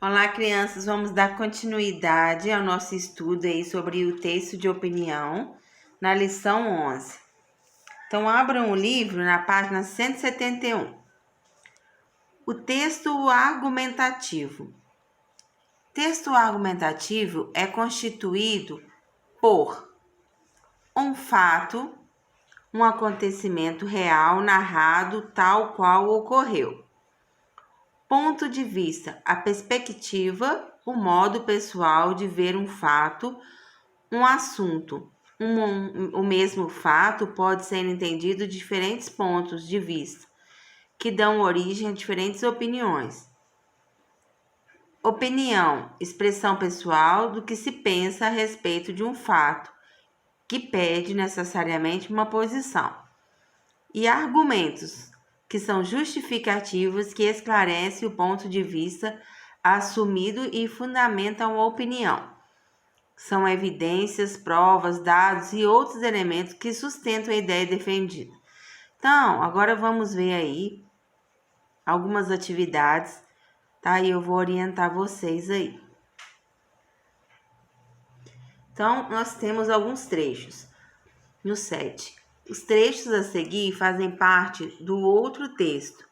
Olá, crianças, vamos dar continuidade ao nosso estudo aí sobre o texto de opinião na lição 11. Então, abram o livro na página 171. O texto argumentativo. Texto argumentativo é constituído por um fato, um acontecimento real narrado tal qual ocorreu. Ponto de vista, a perspectiva, o modo pessoal de ver um fato, um assunto. O mesmo fato pode ser entendido de diferentes pontos de vista, que dão origem a diferentes opiniões. Opinião, expressão pessoal do que se pensa a respeito de um fato, que pede necessariamente uma posição. E argumentos, que são justificativas que esclarecem o ponto de vista assumido e fundamentam a opinião. São evidências, provas, dados e outros elementos que sustentam a ideia defendida. Então, agora vamos ver aí algumas atividades, tá? E eu vou orientar vocês aí. Então, nós temos alguns trechos no 7. Os trechos a seguir fazem parte do outro texto,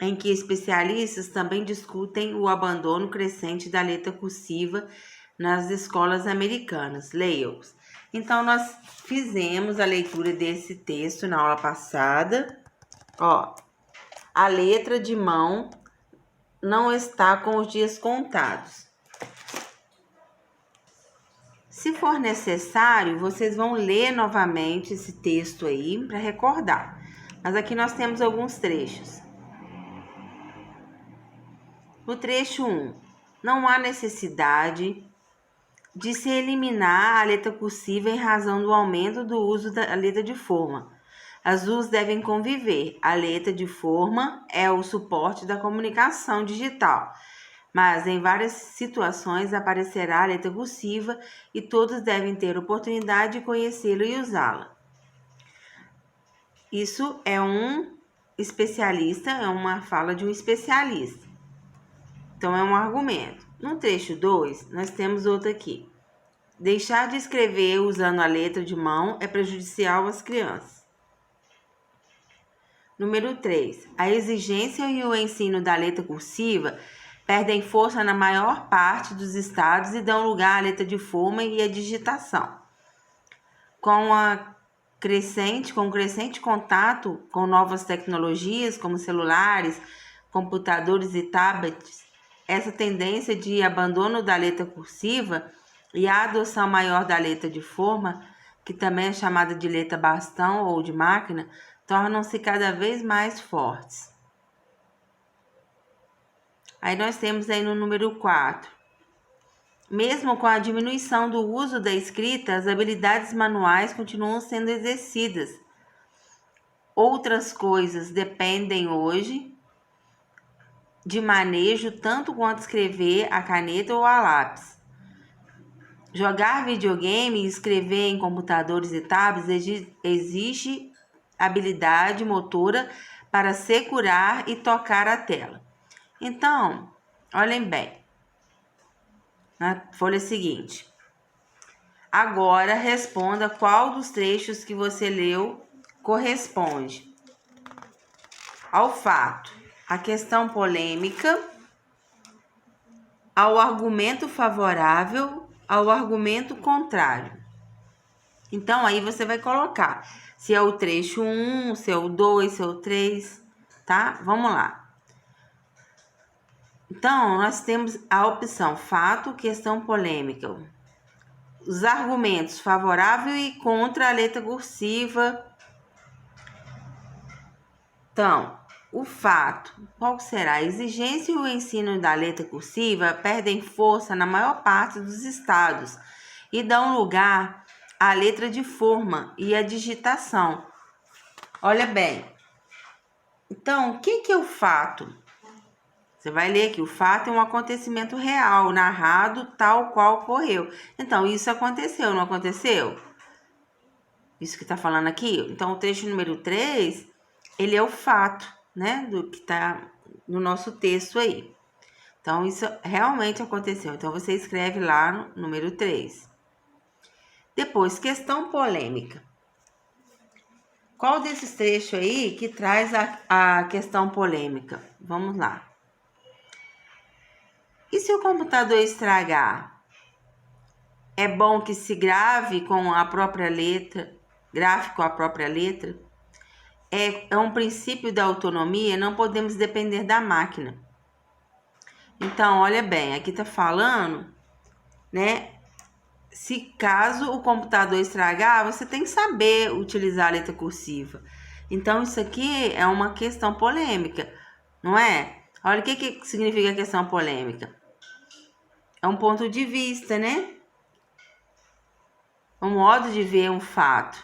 em que especialistas também discutem o abandono crescente da letra cursiva nas escolas americanas. Leia-os. Então, nós fizemos a leitura desse texto na aula passada. A letra de mão não está com os dias contados. Se for necessário, vocês vão ler novamente esse texto aí para recordar. Mas aqui nós temos alguns trechos. No trecho 1, não há necessidade de se eliminar a letra cursiva em razão do aumento do uso da letra de forma. As duas devem conviver. A letra de forma é o suporte da comunicação digital, mas em várias situações aparecerá a letra cursiva e todos devem ter oportunidade de conhecê-la e usá-la. Isso é um especialista, é uma fala de um especialista. Então, é um argumento. No trecho 2, nós temos outro aqui. Deixar de escrever usando a letra de mão é prejudicial às crianças. Número 3. A exigência e o ensino da letra cursiva perdem força na maior parte dos estados e dão lugar à letra de forma e à digitação. Com o crescente contato com novas tecnologias, como celulares, computadores e tablets, essa tendência de abandono da letra cursiva e a adoção maior da letra de forma, que também é chamada de letra bastão ou de máquina, tornam-se cada vez mais fortes. Aí nós temos aí no número 4. Mesmo com a diminuição do uso da escrita, as habilidades manuais continuam sendo exercidas. Outras coisas dependem hoje de manejo tanto quanto escrever a caneta ou a lápis. Jogar videogame e escrever em computadores e tablets exige habilidade motora para segurar e tocar a tela. Então, olhem bem, na folha seguinte. Agora responda qual dos trechos que você leu corresponde ao fato, à questão polêmica, ao argumento favorável, ao argumento contrário. Então, aí você vai colocar se é o trecho 1, se é o 2, se é o 3, tá? Vamos lá. Então, nós temos a opção fato, questão polêmica. Os argumentos favorável e contra a letra cursiva. Então, o fato, qual será? A exigência e o ensino da letra cursiva perdem força na maior parte dos estados e dão lugar à letra de forma e à digitação. Olha bem. Então, o que é o fato? Você vai ler que o fato é um acontecimento real, narrado tal qual ocorreu. Então, isso aconteceu, não aconteceu? Isso que está falando aqui? Então, o trecho número 3, ele é o fato, né? Do que está no nosso texto aí. Então, isso realmente aconteceu. Então, você escreve lá no número 3. Depois, questão polêmica. Qual desses trechos aí que traz a questão polêmica? Vamos lá. E se o computador estragar? É bom que se grave com a própria letra, grave com a própria letra? É um princípio da autonomia, não podemos depender da máquina. Então, olha bem, aqui tá falando, né? Se caso o computador estragar, você tem que saber utilizar a letra cursiva. Então, isso aqui é uma questão polêmica, não é? Olha o que significa questão polêmica. É um ponto de vista, né? Um modo de ver um fato,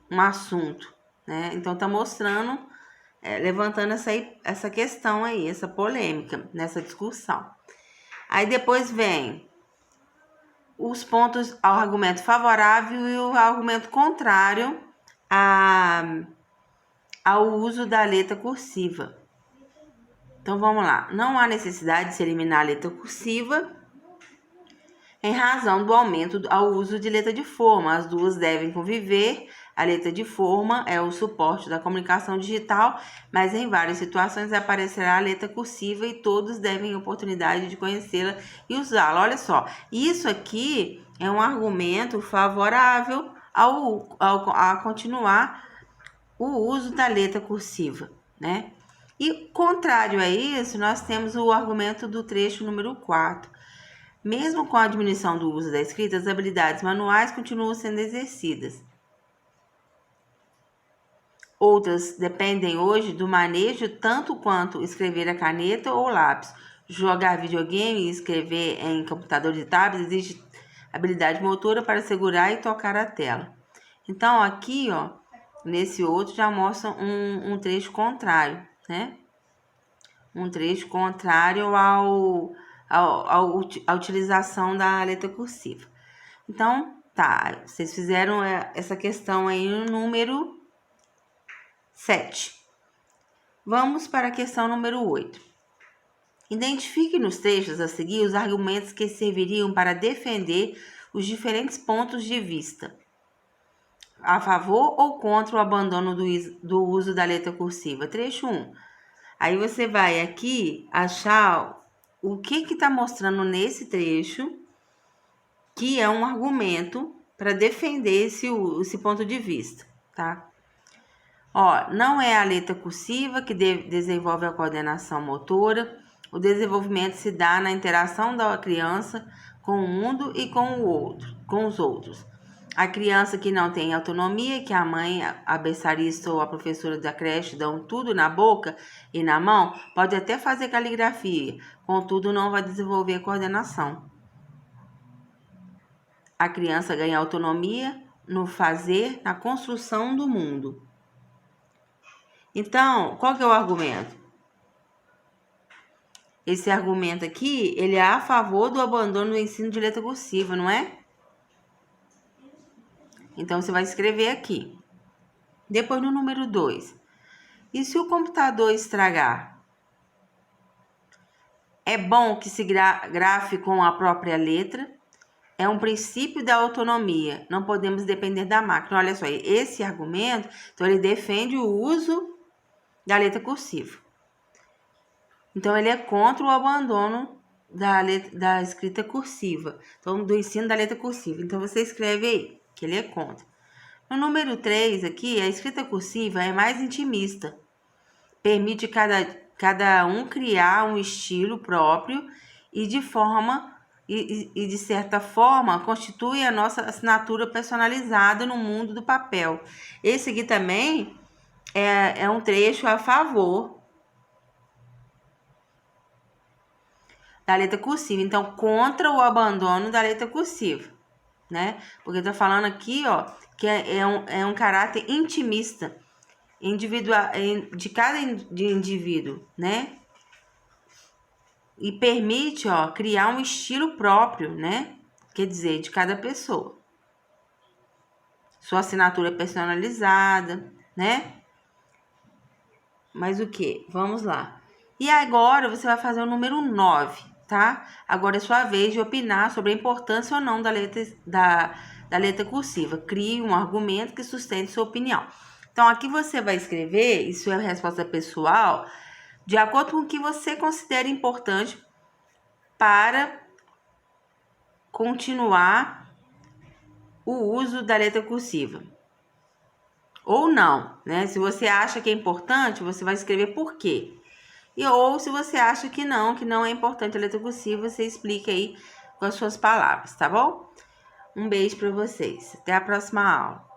um assunto, né? Então, tá mostrando, levantando essa questão aí, essa polêmica nessa discussão. Aí depois vem os pontos ao argumento favorável e o argumento contrário ao uso da letra cursiva. Então vamos lá. Não há necessidade de se eliminar a letra cursiva em razão do aumento ao uso de letra de forma. As duas devem conviver. A letra de forma é o suporte da comunicação digital, mas em várias situações aparecerá a letra cursiva e todos devem oportunidade de conhecê-la e usá-la. Olha só, isso aqui é um argumento favorável a continuar o uso da letra cursiva, né? E contrário a isso, nós temos o argumento do trecho número 4. Mesmo com a diminuição do uso da escrita, as habilidades manuais continuam sendo exercidas. Outras dependem hoje do manejo tanto quanto escrever a caneta ou lápis. Jogar videogame e escrever em computador de tablet exige habilidade motora para segurar e tocar a tela. Então, aqui, ó, nesse outro já mostra um trecho contrário, né? Um trecho contrário à utilização da letra cursiva. Então, tá, vocês fizeram essa questão aí no número 7. Vamos para a questão número 8. Identifique nos trechos a seguir os argumentos que serviriam para defender os diferentes pontos de vista, a favor ou contra o abandono do uso da letra cursiva. Trecho 1. Aí você vai aqui achar o que está mostrando nesse trecho que é um argumento para defender esse ponto de vista, tá? Ó, não é a letra cursiva que desenvolve a coordenação motora. O desenvolvimento se dá na interação da criança com o mundo e com os outros. A criança que não tem autonomia, que a mãe, a berçarista ou a professora da creche dão tudo na boca e na mão, pode até fazer caligrafia, contudo não vai desenvolver a coordenação. A criança ganha autonomia no fazer, na construção do mundo. Então, qual que é o argumento? Esse argumento aqui, ele é a favor do abandono do ensino de letra cursiva, não é? Então, você vai escrever aqui. Depois, no número 2. E se o computador estragar? É bom que se grafe com a própria letra. É um princípio da autonomia. Não podemos depender da máquina. Olha só, esse argumento, então, ele defende o uso da letra cursiva. Então, ele é contra o abandono da escrita cursiva. Então, do ensino da letra cursiva. Então, você escreve aí, que ele é contra. No número 3 aqui, a escrita cursiva é mais intimista. Permite cada um criar um estilo próprio e de certa forma constitui a nossa assinatura personalizada no mundo do papel. Esse aqui também é um trecho a favor da letra cursiva. Então, contra o abandono da letra cursiva, né? Porque tá falando aqui, ó, que é um caráter intimista, individual, de cada indivíduo, né? E permite, ó, criar um estilo próprio, né? Quer dizer, de cada pessoa. Sua assinatura personalizada, né? Mas o que? Vamos lá. E agora você vai fazer o número 9, tá? Agora é sua vez de opinar sobre a importância ou não da letra cursiva. Crie um argumento que sustente sua opinião. Então, aqui você vai escrever, isso é a resposta pessoal, de acordo com o que você considera importante para continuar o uso da letra cursiva. Ou não, né? Se você acha que é importante, você vai escrever por quê. Ou se você acha que não é importante a letra cursiva, você explica aí com as suas palavras, tá bom? Um beijo para vocês. Até a próxima aula.